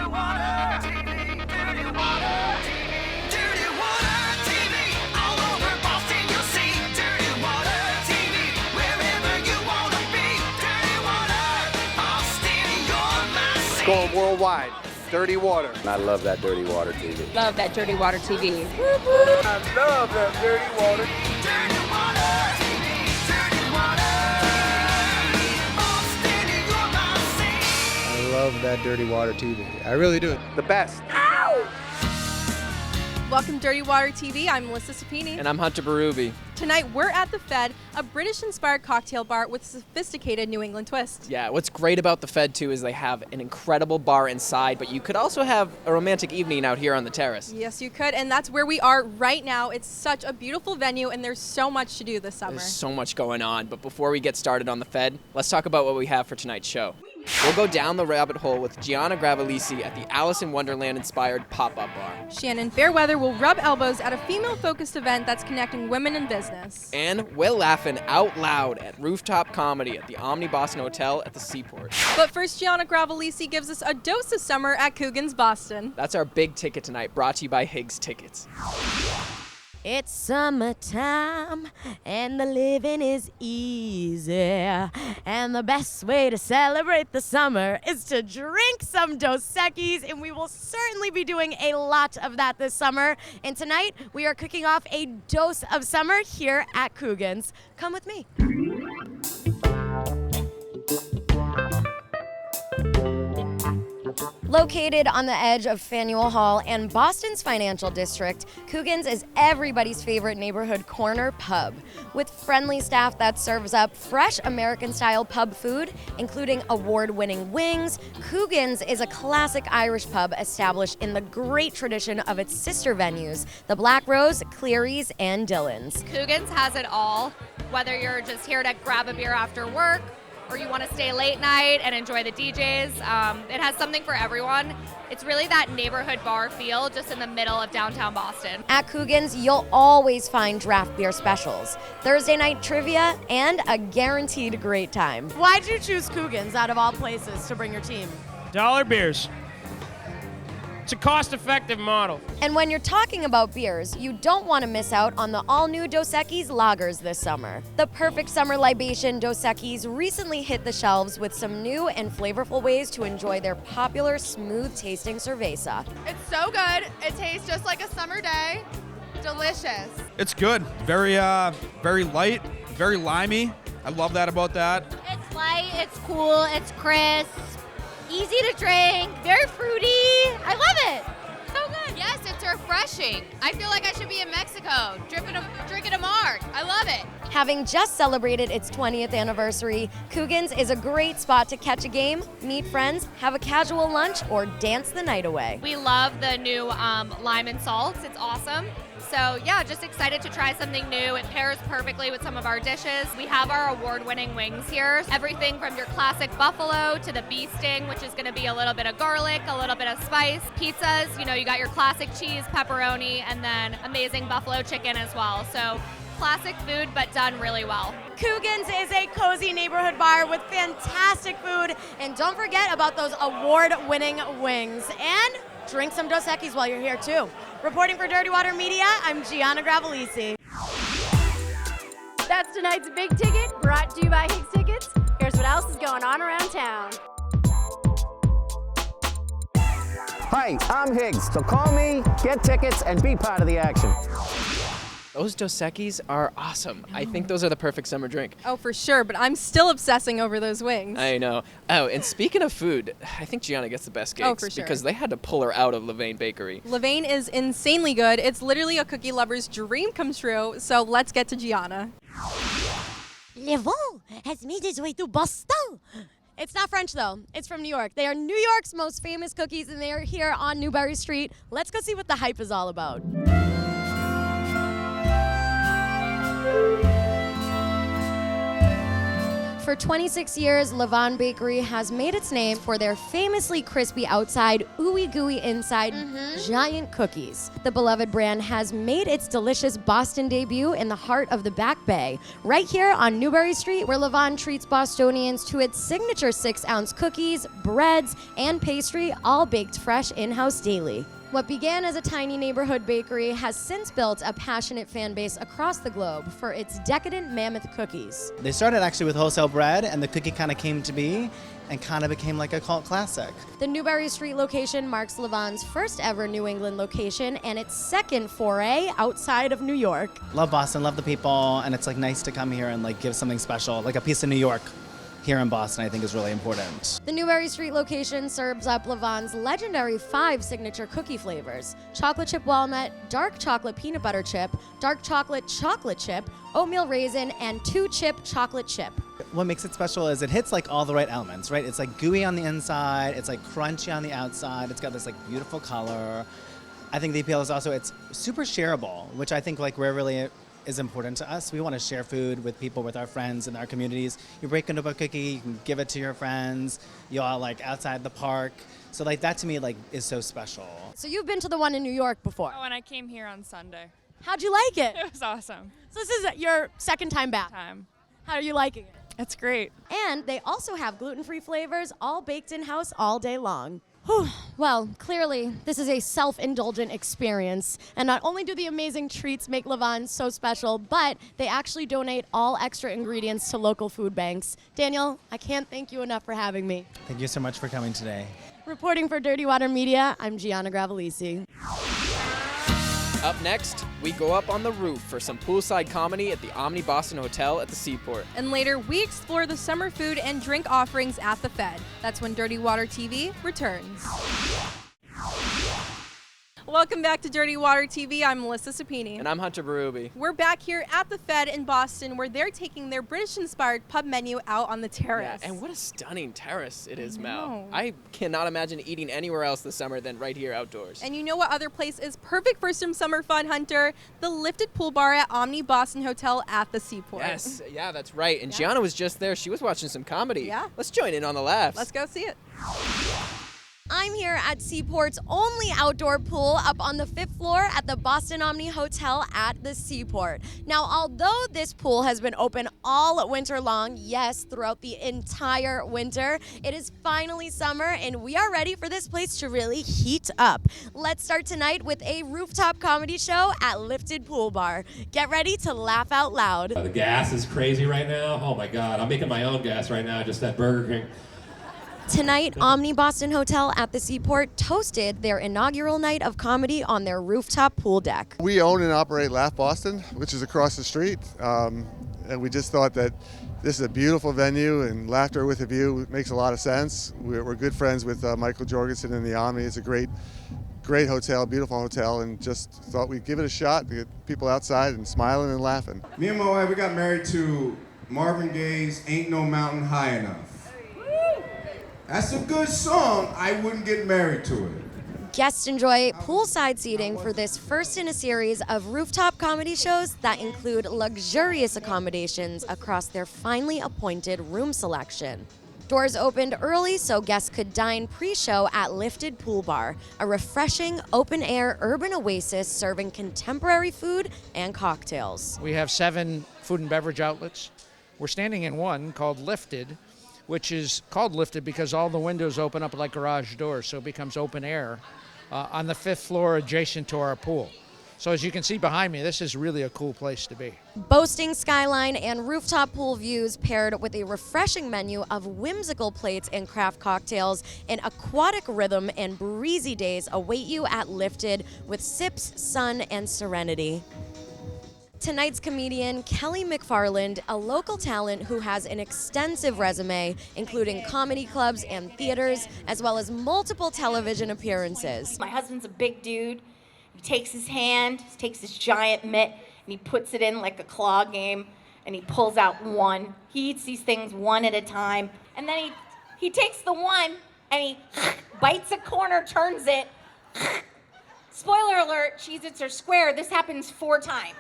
water TV, dirty water TV, dirty water TV. All over Boston you'll see dirty water TV. Wherever you wanna be, dirty water. Boston, you're my city. Going worldwide. Dirty water. I love that dirty water TV. Love that dirty water TV. I love that dirty water. Dirty water TV, dirty water. Boston, you're my city. I love that dirty water TV. I really do. The best. Welcome to Dirty Water TV. I'm Melissa Sapini. And I'm Hunter Berube. Tonight we're at the Fed, a British-inspired cocktail bar with a sophisticated New England twist. Yeah, what's great about the Fed, too, is they have an incredible bar inside, but you could also have a romantic evening out here on the terrace. Yes, you could, and that's where we are right now. It's such a beautiful venue, and there's so much to do this summer. There's so much going on, but before we get started on the Fed, let's talk about what we have for tonight's show. We'll go down the rabbit hole with Gianna Gravelisi at the Alice in Wonderland-inspired pop-up bar. Shannon Fairweather will rub elbows at a female-focused event that's connecting women in business. And we're laughing out loud at Rooftop Comedy at the Omni Boston Hotel at the Seaport. But first, Gianna Gravelisi gives us a dose of summer at Coogan's Boston. That's our big ticket tonight, brought to you by Higgs Tickets. It's summertime and the living is easy. And the best way to celebrate the summer is to drink some Dos Equis, and we will certainly be doing a lot of that this summer. And tonight we are cooking off a dose of summer here at Coogan's. Come with me. Located on the edge of Faneuil Hall and Boston's financial district, Coogan's is everybody's favorite neighborhood corner pub. With friendly staff that serves up fresh American-style pub food, including award-winning wings, Coogan's is a classic Irish pub established in the great tradition of its sister venues, the Black Rose, Cleary's, and Dillon's. Coogan's has it all, whether you're just here to grab a beer after work, or you want to stay late night and enjoy the DJs. It has something for everyone. It's really that neighborhood bar feel just in the middle of downtown Boston. At Coogan's, you'll always find draft beer specials, Thursday night trivia, and a guaranteed great time. Why'd you choose Coogan's out of all places to bring your team? Dollar beers. It's a cost-effective model. And when you're talking about beers, you don't want to miss out on the all-new Dos Equis lagers this summer. The perfect summer libation, Dos Equis recently hit the shelves with some new and flavorful ways to enjoy their popular smooth-tasting cerveza. It's so good. It tastes just like a summer day. Delicious. It's good. Very light, very limey. I love that about that. It's light, it's cool, it's crisp, easy to drink, very fruity. I love it. So good. Yes, it's refreshing. I feel like I should be in Mexico, drinking a marg. I love it. Having just celebrated its 20th anniversary, Coogan's is a great spot to catch a game, meet friends, have a casual lunch, or dance the night away. We love the new lime and salts. It's awesome. So yeah, just excited to try something new. It pairs perfectly with some of our dishes. We have our award-winning wings here. Everything from your classic buffalo to the bee sting, which is gonna be a little bit of garlic, a little bit of spice. Pizzas, you got your classic cheese, pepperoni, and then amazing buffalo chicken as well. So classic food, but done really well. Coogan's is a cozy neighborhood bar with fantastic food. And don't forget about those award-winning wings. And drink some Dos Equis while you're here too. Reporting for Dirty Water Media, I'm Gianna Gravelisi. That's tonight's Big Ticket, brought to you by Higgs Tickets. Here's what else is going on around town. Hi, I'm Higgs, so call me, get tickets, and be part of the action. Those Dos Equis are awesome. I think those are the perfect summer drink. Oh, for sure, but I'm still obsessing over those wings. I know. Oh, and speaking of food, I think Gianna gets the best cakes. Oh, for sure. Because they had to pull her out of Levain Bakery. Levain is insanely good. It's literally a cookie lover's dream come true, so let's get to Gianna. Levon has made his way to Boston. It's not French, though. It's from New York. They are New York's most famous cookies, and they are here on Newbury Street. Let's go see what the hype is all about. For 26 years, Levon Bakery has made its name for their famously crispy outside, ooey gooey inside giant cookies. The beloved brand has made its delicious Boston debut in the heart of the Back Bay, right here on Newbury Street, where Levon treats Bostonians to its signature 6-ounce cookies, breads, and pastry, all baked fresh in-house daily. What began as a tiny neighborhood bakery has since built a passionate fan base across the globe for its decadent mammoth cookies. They started actually with wholesale bread, and the cookie kind of came to be and kind of became like a cult classic. The Newbury Street location marks Levon's first ever New England location and its second foray outside of New York. Love Boston, love the people, and it's like nice to come here and like give something special, like a piece of New York here in Boston, I think is really important. The Newbury Street location serves up Levon's legendary 5 signature cookie flavors: chocolate chip walnut, dark chocolate peanut butter chip, dark chocolate chip, oatmeal raisin, and 2-chip chocolate chip. What makes it special is it hits like all the right elements, right? It's like gooey on the inside, it's like crunchy on the outside, it's got this like beautiful color. I think the appeal is also it's super shareable, which I think like we're really is important to us. We want to share food with people, with our friends in our communities. You break into a cookie, you can give it to your friends. You all like outside the park. So like that to me like is so special. So you've been to the one in New York before? Oh, and I came here on Sunday. How'd you like it? It was awesome. So this is your second time back? How are you liking it? It's great. And they also have gluten-free flavors, all baked in-house all day long. Whew. Well, clearly, this is a self-indulgent experience. And not only do the amazing treats make Levon so special, but they actually donate all extra ingredients to local food banks. Daniel, I can't thank you enough for having me. Thank you so much for coming today. Reporting for Dirty Water Media, I'm Gianna Gravelisi. Up next, we go up on the roof for some poolside comedy at the Omni Boston Hotel at the Seaport. And later, we explore the summer food and drink offerings at the Fed. That's when Dirty Water TV returns. Welcome back to Dirty Water TV. I'm Melissa Sapini. And I'm Hunter Berube. We're back here at the Fed in Boston, where they're taking their British-inspired pub menu out on the terrace. Yeah, and what a stunning terrace it is, Mel. I cannot imagine eating anywhere else this summer than right here outdoors. And you know what other place is perfect for some summer fun, Hunter? The lifted pool bar at Omni Boston Hotel at the Seaport. Yes, yeah, that's right. And Gianna was just there. She was watching some comedy. Yeah. Let's join in on the laughs. Let's go see it. I'm here at Seaport's only outdoor pool up on the 5th floor at the Boston Omni Hotel at the Seaport. Now, although this pool has been open all winter long, yes, throughout the entire winter, it is finally summer and we are ready for this place to really heat up. Let's start tonight with a rooftop comedy show at Lifted Pool Bar. Get ready to laugh out loud. The gas is crazy right now. Oh my God, I'm making my own gas right now just at Burger King. Tonight, Omni Boston Hotel at the Seaport toasted their inaugural night of comedy on their rooftop pool deck. We own and operate Laugh Boston, which is across the street, and we just thought that this is a beautiful venue and laughter with a view makes a lot of sense. We're good friends with Michael Jorgensen and the Omni. It's a great hotel, beautiful hotel, and just thought we'd give it a shot to get people outside and smiling and laughing. Me and my wife, we got married to Marvin Gaye's Ain't No Mountain High Enough. That's a good song. I wouldn't get married to it. Guests enjoy poolside seating for this first in a series of rooftop comedy shows that include luxurious accommodations across their finely appointed room selection. Doors opened early so guests could dine pre-show at Lifted Pool Bar, a refreshing open-air urban oasis serving contemporary food and cocktails. We have 7 food and beverage outlets. We're standing in one called Lifted, which is called Lifted because all the windows open up like garage doors, so it becomes open air on the 5th floor adjacent to our pool. So as you can see behind me, this is really a cool place to be. Boasting skyline and rooftop pool views paired with a refreshing menu of whimsical plates and craft cocktails, an aquatic rhythm and breezy days await you at Lifted with sips, sun, and serenity. Tonight's comedian, Kelly McFarland, a local talent who has an extensive resume, including comedy clubs and theaters, as well as multiple television appearances. My husband's a big dude. He takes his hand, takes his giant mitt, and he puts it in like a claw game, and he pulls out one. He eats these things one at a time, and then he takes the one, and he bites a corner, turns it. Spoiler alert, Cheez-Its are square. This happens 4 times.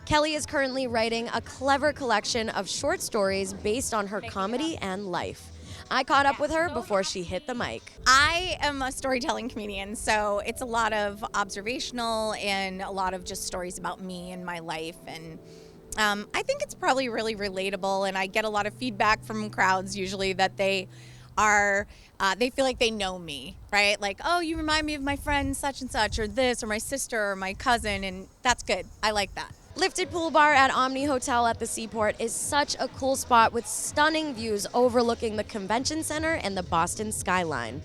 Kelly is currently writing a clever collection of short stories based on her comedy and life. I caught up with her before she hit the mic. I am a storytelling comedian, so it's a lot of observational and a lot of just stories about me and my life. And I think it's probably really relatable, and I get a lot of feedback from crowds usually that they feel like they know me, right? Like, oh, you remind me of my friend such and such, or this, or my sister, or my cousin, and that's good. I like that. Lifted Pool Bar at Omni Hotel at the Seaport is such a cool spot with stunning views overlooking the convention center and the Boston skyline.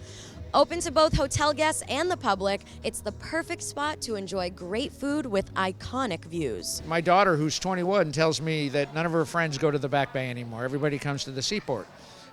Open to both hotel guests and the public, it's the perfect spot to enjoy great food with iconic views. My daughter, who's 21, tells me that none of her friends go to the Back Bay anymore. Everybody comes to the Seaport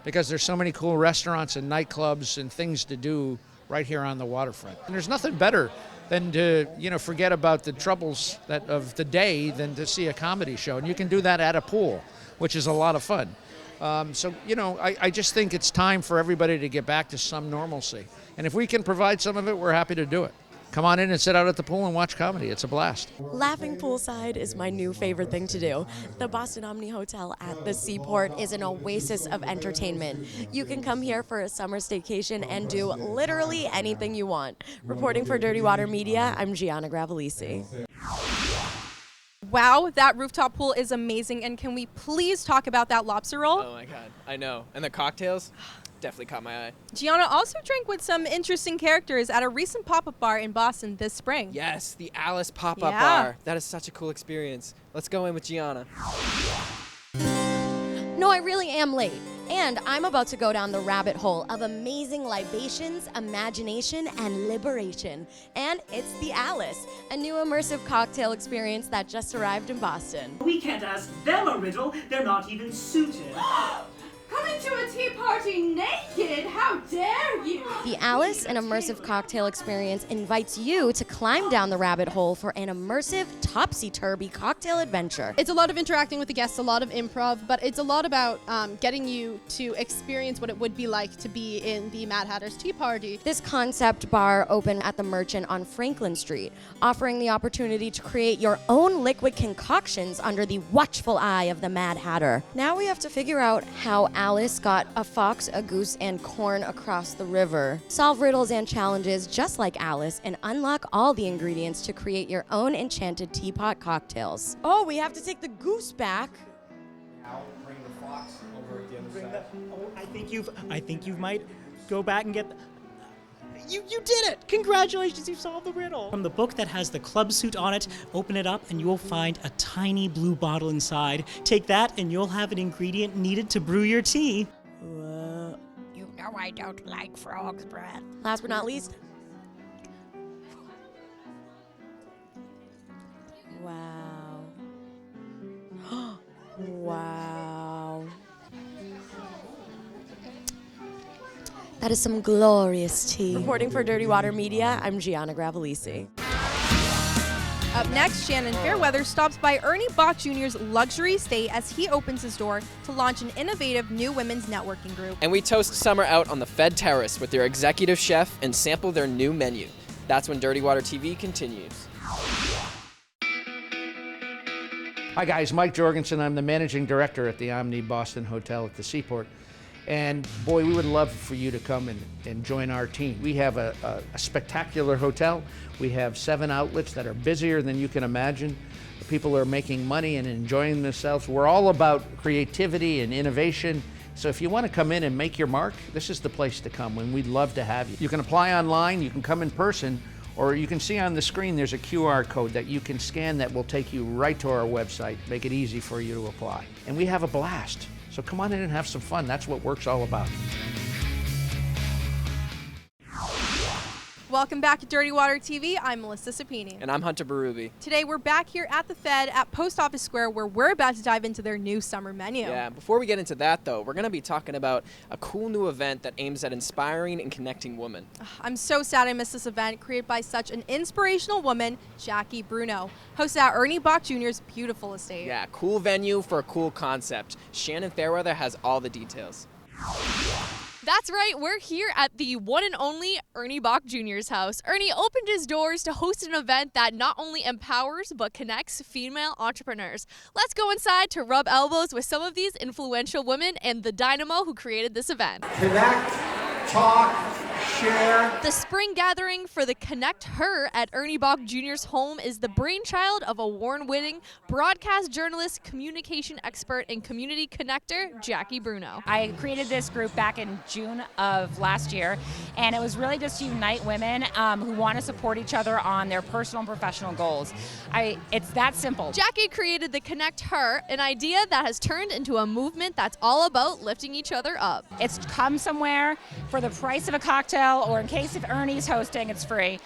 because there's so many cool restaurants and nightclubs and things to do right here on the waterfront. And there's nothing better than to, forget about the troubles of the day than to see a comedy show. And you can do that at a pool, which is a lot of fun. I just think it's time for everybody to get back to some normalcy. And if we can provide some of it, we're happy to do it. Come on in and sit out at the pool and watch comedy. It's a blast. Laughing poolside is my new favorite thing to do. The Boston Omni Hotel at the Seaport is an oasis of entertainment. You can come here for a summer staycation and do literally anything you want. Reporting for Dirty Water Media, I'm Gianna Gravelisi. Wow, that rooftop pool is amazing. And can we please talk about that lobster roll? Oh my God, I know. And the cocktails definitely caught my eye. Gianna also drank with some interesting characters at a recent pop-up bar in Boston this spring. Yes, the Alice pop-up bar. That is such a cool experience. Let's go in with Gianna. No, I really am late. And I'm about to go down the rabbit hole of amazing libations, imagination, and liberation. And it's the Alice, a new immersive cocktail experience that just arrived in Boston. We can't ask them a riddle. They're not even suited. Coming to a tea party naked? How dare you! The Alice, an immersive cocktail experience, invites you to climb down the rabbit hole for an immersive, topsy-turvy cocktail adventure. It's a lot of interacting with the guests, a lot of improv, but it's a lot about getting you to experience what it would be like to be in the Mad Hatter's Tea Party. This concept bar opened at the Merchant on Franklin Street, offering the opportunity to create your own liquid concoctions under the watchful eye of the Mad Hatter. Now we have to figure out how Alice got a fox, a goose, and corn across the river. Solve riddles and challenges just like Alice and unlock all the ingredients to create your own enchanted teapot cocktails. Oh, we have to take the goose back. I'll bring the fox over at the other side. I think you might go back and get. You did it! Congratulations, you solved the riddle! From the book that has the club suit on it, open it up and you will find a tiny blue bottle inside. Take that and you'll have an ingredient needed to brew your tea. You know I don't like frog's breath. Last but not least. Wow. Wow. That is some glorious tea. Reporting for Dirty Water Media, I'm Gianna Gravelisi. Up next, Shannon Fairweather stops by Ernie Boch Junior's luxury estate as he opens his door to launch an innovative new women's networking group. And we toast summer out on the Fed Terrace with their executive chef and sample their new menu. That's when Dirty Water TV continues. Hi guys, Mike Jorgensen. I'm the managing director at the Omni Boston Hotel at the Seaport. And boy, we would love for you to come and join our team. We have a spectacular hotel. We have 7 outlets that are busier than you can imagine. People are making money and enjoying themselves. We're all about creativity and innovation. So if you want to come in and make your mark, this is the place to come, and we'd love to have you. You can apply online, you can come in person, or you can see on the screen there's a QR code that you can scan that will take you right to our website, make it easy for you to apply. And we have a blast. So come on in and have some fun. That's what work's all about. Welcome back to Dirty Water TV. I'm Melissa Sapini. And I'm Hunter Berube. Today we're back here at the Fed at Post Office Square where we're about to dive into their new summer menu. Yeah, before we get into that though, we're going to be talking about a cool new event that aims at inspiring and connecting women. I'm so sad I missed this event created by such an inspirational woman, Jackie Bruno, hosted at Ernie Boch Junior's beautiful estate. Yeah, cool venue for a cool concept. Shannon Fairweather has all the details. That's right, we're here at the one and only Ernie Boch Junior's house. Ernie opened his doors to host an event that not only empowers but connects female entrepreneurs. Let's go inside to rub elbows with some of these influential women and the dynamo who created this event. Connect, talk, share. The spring gathering for the Connect Her at Ernie Boch Jr.'s home is the brainchild of award-winning broadcast journalist, communication expert, and community connector, Jackie Bruno. I created this group back in June of last year, and it was really just to unite women who want to support each other on their personal and professional goals. It's that simple. Jackie created the Connect Her, an idea that has turned into a movement that's all about lifting each other up. It's come somewhere for the price of a cocktail, or in case if Ernie's hosting, it's free.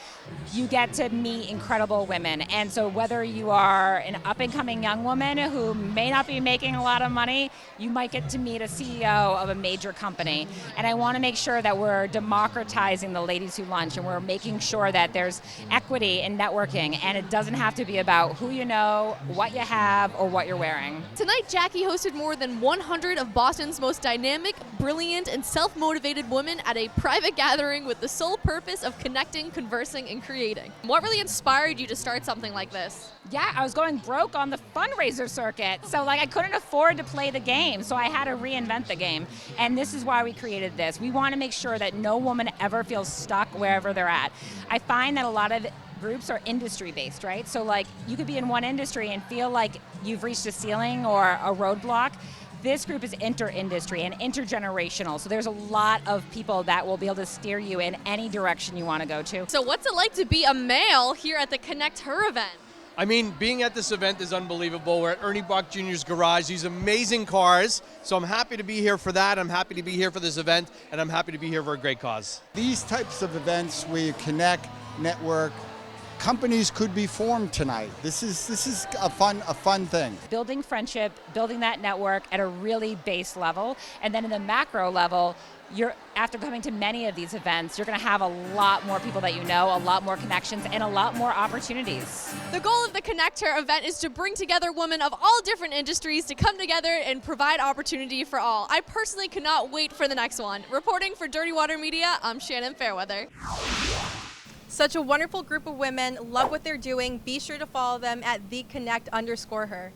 You get to meet incredible women. And so whether you are an up-and-coming young woman who may not be making a lot of money, you might get to meet a CEO of a major company. And I want to make sure that we're democratizing the ladies who lunch, and we're making sure that there's equity in networking, and it doesn't have to be about who you know, what you have, or what you're wearing. Tonight, Jackie hosted more than 100 of Boston's most dynamic, brilliant, and self-motivated women at a private gathering with the sole purpose of connecting, conversing, and creating. What really inspired you to start something like this? Yeah, I was going broke on the fundraiser circuit. So I couldn't afford to play the game, so I had to reinvent the game. And this is why we created this. We want to make sure that no woman ever feels stuck wherever they're at. I find that a lot of groups are industry-based, right? So you could be in one industry and feel like you've reached a ceiling or a roadblock. This group is inter-industry and intergenerational, so there's a lot of people that will be able to steer you in any direction you want to go to. So what's it like to be a male here at the Connect Her event? I mean, being at this event is unbelievable. We're at Ernie Boch Jr.'s garage. These amazing cars. So I'm happy to be here for that. I'm happy to be here for this event, and I'm happy to be here for a great cause. These types of events where you connect, network, companies could be formed tonight. This is a fun thing. Building friendship, building that network at a really base level, and then in the macro level, after coming to many of these events, you're going to have a lot more people that you know, a lot more connections, and a lot more opportunities. The goal of the Connect Her event is to bring together women of all different industries to come together and provide opportunity for all. I personally cannot wait for the next one. Reporting for Dirty Water Media, I'm Shannon Fairweather. Such a wonderful group of women. Love what they're doing. Be sure to follow them at theconnect_her.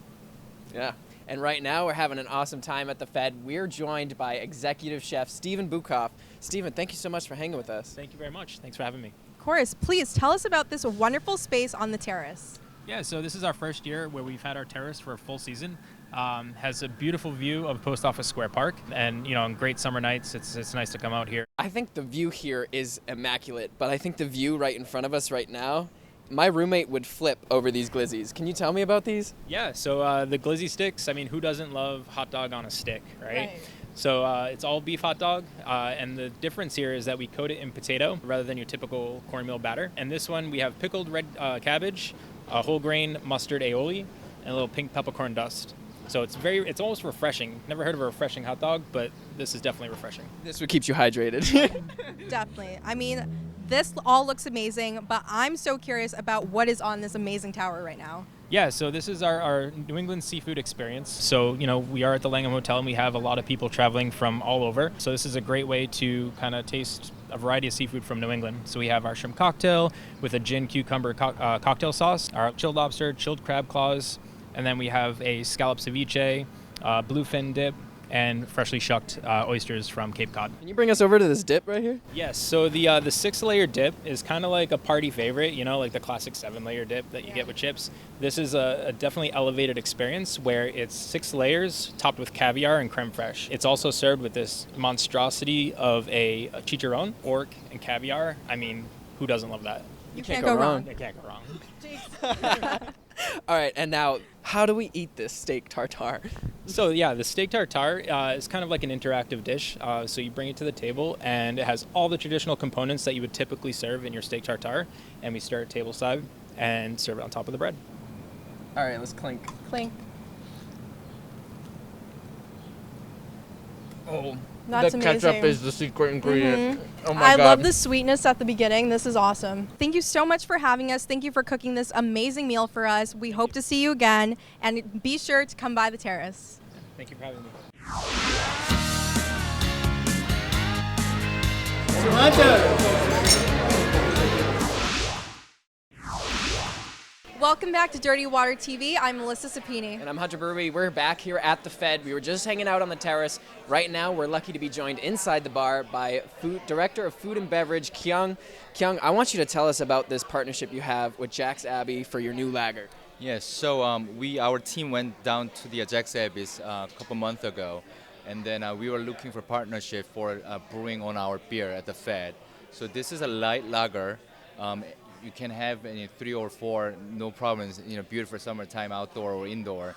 Yeah. And right now, we're having an awesome time at the Fed. We're joined by executive chef Steven Bukoff. Steven, thank you so much for hanging with us. Thank you very much. Thanks for having me. Of course. Please tell us about this wonderful space on the terrace. Yeah, so this is our first year where we've had our terrace for a full season. Has a beautiful view of Post Office Square Park, and on great summer nights, it's nice to come out here. I think the view here is immaculate, but I think the view right in front of us right now, my roommate would flip over these glizzies. Can you tell me about these? Yeah, so the glizzy sticks, I mean, who doesn't love hot dog on a stick, right? So it's all beef hot dog, and the difference here is that we coat it in potato rather than your typical cornmeal batter. And this one, we have pickled red cabbage, whole grain mustard aioli, and a little pink peppercorn dust. So it's almost refreshing. Never heard of a refreshing hot dog, but this is definitely refreshing. This would keep you hydrated. Definitely. I mean, this all looks amazing, but I'm so curious about what is on this amazing tower right now. Yeah, so this is our New England seafood experience. So, we are at the Langham Hotel, and we have a lot of people traveling from all over. So this is a great way to kind of taste a variety of seafood from New England. So we have our shrimp cocktail with a gin cucumber cocktail sauce, our chilled lobster, chilled crab claws, and then we have a scallop ceviche, bluefin dip, and freshly shucked oysters from Cape Cod. Can you bring us over to this dip right here? Yes, so the 6-layer dip is kind of like a party favorite, like the classic 7-layer dip that you get with chips. This is a definitely elevated experience where it's 6 layers topped with caviar and creme fraiche. It's also served with this monstrosity of a chicharron, pork, and caviar. I mean, who doesn't love that? You can't go wrong. You can't go wrong. All right, and now, how do we eat this steak tartare? So yeah, the steak tartare is kind of like an interactive dish. So you bring it to the table, and it has all the traditional components that you would typically serve in your steak tartare, and we start at tableside and serve it on top of the bread. All right, let's clink. Clink. Oh, That's the amazing. ketchup is the secret ingredient. Oh my I God. love the sweetness at the beginning. This is awesome. Thank you so much for having us. Thank you for cooking this amazing meal for us. We hope to see you again, and be sure to come by the terrace. Thank you for having me. Welcome back to Dirty Water TV. I'm Melissa Sapini. And I'm Hunter Berube. We're back here at the Fed. We were just hanging out on the terrace. Right now, we're lucky to be joined inside the bar by Director of Food and Beverage, Kyung. Kyung, I want you to tell us about this partnership you have with Jack's Abbey for your new lager. Yes, so our team went down to the Jack's Abbey's a couple months ago, and then we were looking for partnership for brewing on our beer at the Fed. So this is a light lager. You can have 3 or 4, no problems. Beautiful summertime, outdoor or indoor.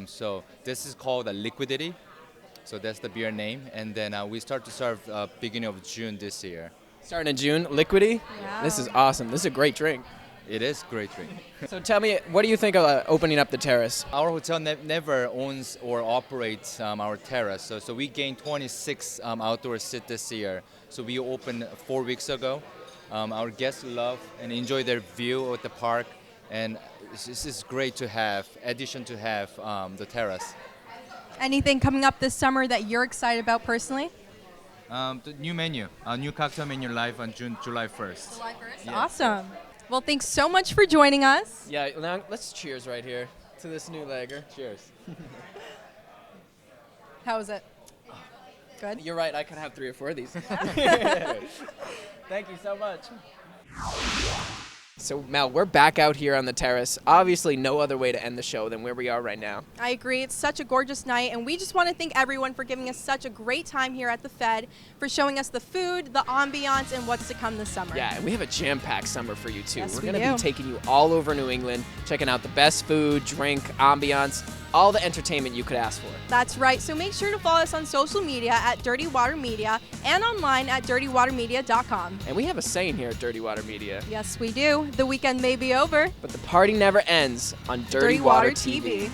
So this is called a Liquidity. So that's the beer name, and then we start to serve beginning of June this year. Starting in June, Liquidy? Wow. This is awesome. This is a great drink. It is a great drink. So tell me, what do you think of opening up the terrace? Our hotel never owns or operates our terrace, so we gained 26 outdoor seats this year. So we opened 4 weeks ago. Our guests love and enjoy their view of the park, and this is great to have, addition to have the terrace. Anything coming up this summer that you're excited about personally? The new menu, a new cocktail menu live on July 1st. July 1st? Yeah. Awesome. Well, thanks so much for joining us. Yeah, now let's cheers right here to this new lager. Cheers. How was it? Good? You're right, I could have 3 or 4 of these. Thank you so much. So, Mel, we're back out here on the terrace. Obviously, no other way to end the show than where we are right now. I agree. It's such a gorgeous night, and we just want to thank everyone for giving us such a great time here at the Fed, for showing us the food, the ambiance, and what's to come this summer. Yeah, and we have a jam-packed summer for you, too. Yes, We're we going to do. be taking you all over New England, checking out the best food, drink, ambiance, all the entertainment you could ask for. That's right. So make sure to follow us on social media at Dirty Water Media and online at dirtywatermedia.com. And we have a saying here at Dirty Water Media. Yes, we do. The weekend may be over, But the party never ends on Dirty Water TV.